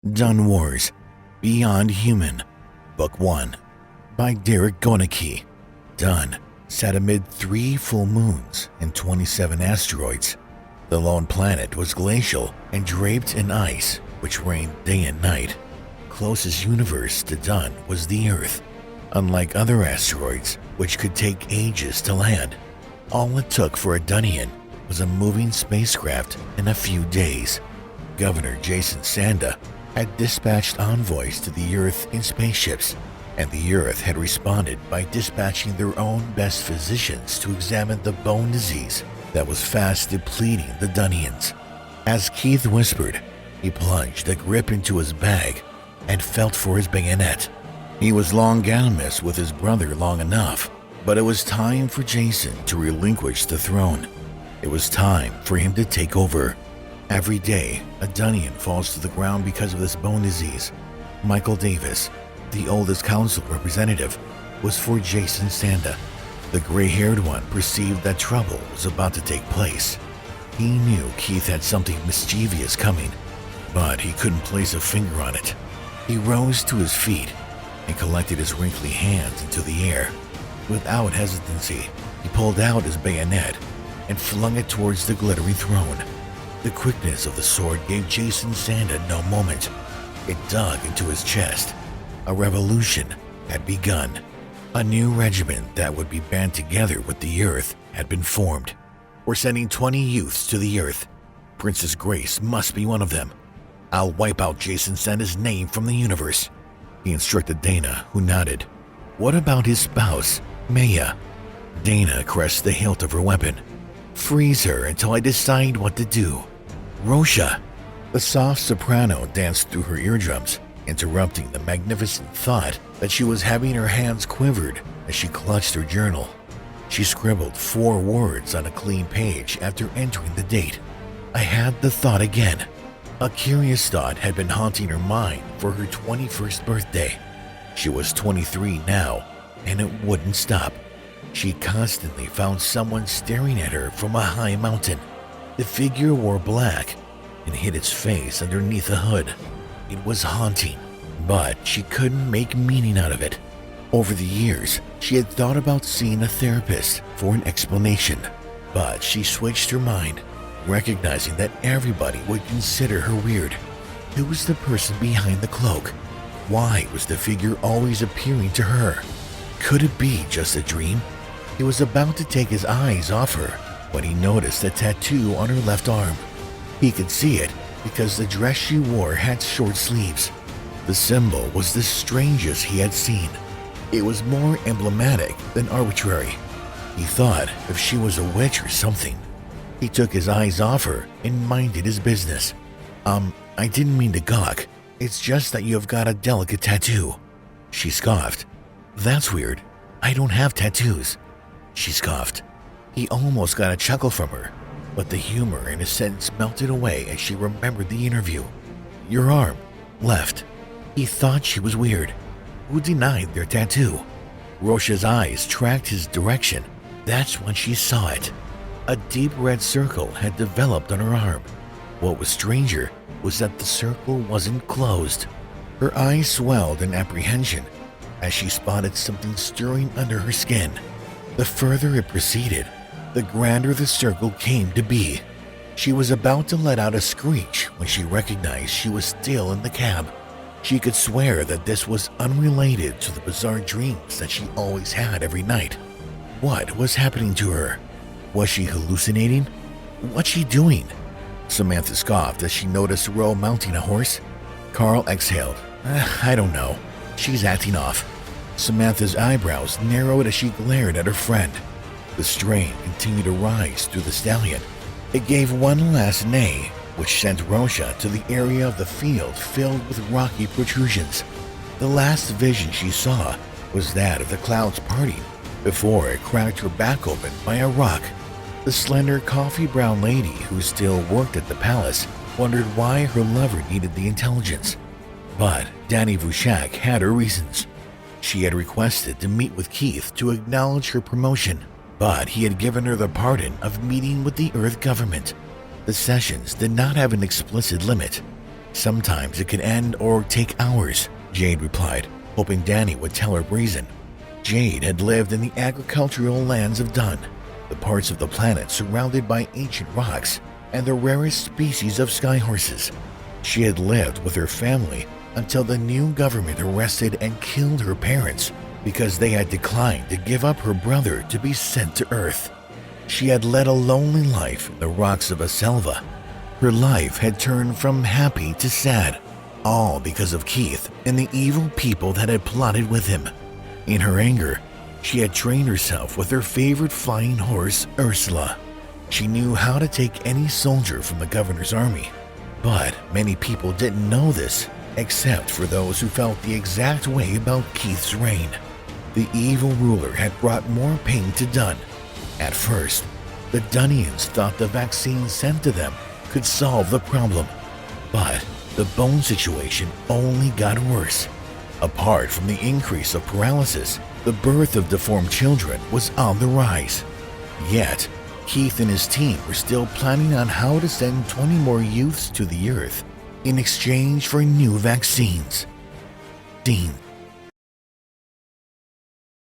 DunWars, Beyond Human, Book 1, by Derek Gonecki. Dun sat amid 3 full moons and 27 asteroids. The lone planet was glacial and draped in ice, which rained day and night. Closest universe to Dun was the Earth. Unlike other asteroids, which could take ages to land, all it took for a Dunnian was a moving spacecraft in a few days. Governor Jason Sanda had dispatched envoys to the Earth in spaceships, and the Earth had responded by dispatching their own best physicians to examine the bone disease that was fast depleting the Dunnians. As Keith whispered, he plunged a grip into his bag and felt for his bayonet. He was longanimous with his brother long enough, but it was time for Jason to relinquish the throne. It was time for him to take over. Every day, a Dunnian falls to the ground because of this bone disease. Michael Davis, the oldest council representative, was for Jason Sanda. The gray-haired one perceived that trouble was about to take place. He knew Keith had something mischievous coming, but he couldn't place a finger on it. He rose to his feet and collected his wrinkly hands into the air. Without hesitancy, he pulled out his bayonet and flung it towards the glittering throne. The quickness of the sword gave Jason Sanda no moment. It dug into his chest. A revolution had begun. A new regiment that would be band together with the Earth had been formed. We're sending 20 youths to the Earth. Princess Grace must be one of them. I'll wipe out Jason Sanda's name from the universe, he instructed Dana, who nodded. What about his spouse, Maya? Dana caressed the hilt of her weapon. Freeze her until I decide what to do. Rosha! The soft soprano danced through her eardrums, interrupting the magnificent thought that she was having her hands quivered as she clutched her journal. She scribbled 4 words on a clean page after entering the date. I had the thought again. A curious thought had been haunting her mind for her 21st birthday. She was 23 now, and it wouldn't stop. She constantly found someone staring at her from a high mountain. The figure wore black and hid its face underneath a hood. It was haunting, but she couldn't make meaning out of it. Over the years, she had thought about seeing a therapist for an explanation, but she switched her mind, recognizing that everybody would consider her weird. Who was the person behind the cloak? Why was the figure always appearing to her? Could it be just a dream? He was about to take his eyes off her when he noticed a tattoo on her left arm. He could see it because the dress she wore had short sleeves. The symbol was the strangest he had seen. It was more emblematic than arbitrary. He thought if she was a witch or something. He took his eyes off her and minded his business. I didn't mean to gawk. It's just that you have got a delicate tattoo. She scoffed. That's weird. I don't have tattoos. She scoffed. He almost got a chuckle from her, but the humor in his sentence melted away as she remembered the interview. Your arm, left. He thought she was weird. Who denied their tattoo? Rosha's eyes tracked his direction. That's when she saw it. A deep red circle had developed on her arm. What was stranger was that the circle wasn't closed. Her eyes swelled in apprehension as she spotted something stirring under her skin. The further it proceeded, the grander the circle came to be. She was about to let out a screech when she recognized she was still in the cab. She could swear that this was unrelated to the bizarre dreams that she always had every night. What was happening to her? Was she hallucinating? What's she doing? Samantha scoffed as she noticed Ro mounting a horse. Carl exhaled. I don't know. She's acting off. Samantha's eyebrows narrowed as she glared at her friend. The strain continued to rise through the stallion. It gave one last neigh, which sent Rosha to the area of the field filled with rocky protrusions. The last vision she saw was that of the clouds parting before it cracked her back open by a rock. The slender coffee-brown lady who still worked at the palace wondered why her lover needed the intelligence. But Danny Vushak had her reasons. She had requested to meet with Keith to acknowledge her promotion, but he had given her the pardon of meeting with the Earth government. The sessions did not have an explicit limit. Sometimes it could end or take hours, Jade replied, hoping Danny would tell her reason. Jade had lived in the agricultural lands of Dun, the parts of the planet surrounded by ancient rocks and the rarest species of sky horses. She had lived with her family until the new government arrested and killed her parents because they had declined to give up her brother to be sent to Earth. She had led a lonely life in the rocks of a selva. Her life had turned from happy to sad, all because of Keith and the evil people that had plotted with him. In her anger, she had trained herself with her favorite flying horse, Ursula. She knew how to take any soldier from the governor's army, but many people didn't know this except for those who felt the exact way about Keith's reign. The evil ruler had brought more pain to Dun. At first, the Dunnians thought the vaccine sent to them could solve the problem, but the bone situation only got worse. Apart from the increase of paralysis, the birth of deformed children was on the rise. Yet, Keith and his team were still planning on how to send 20 more youths to the Earth in exchange for new vaccines. Dean.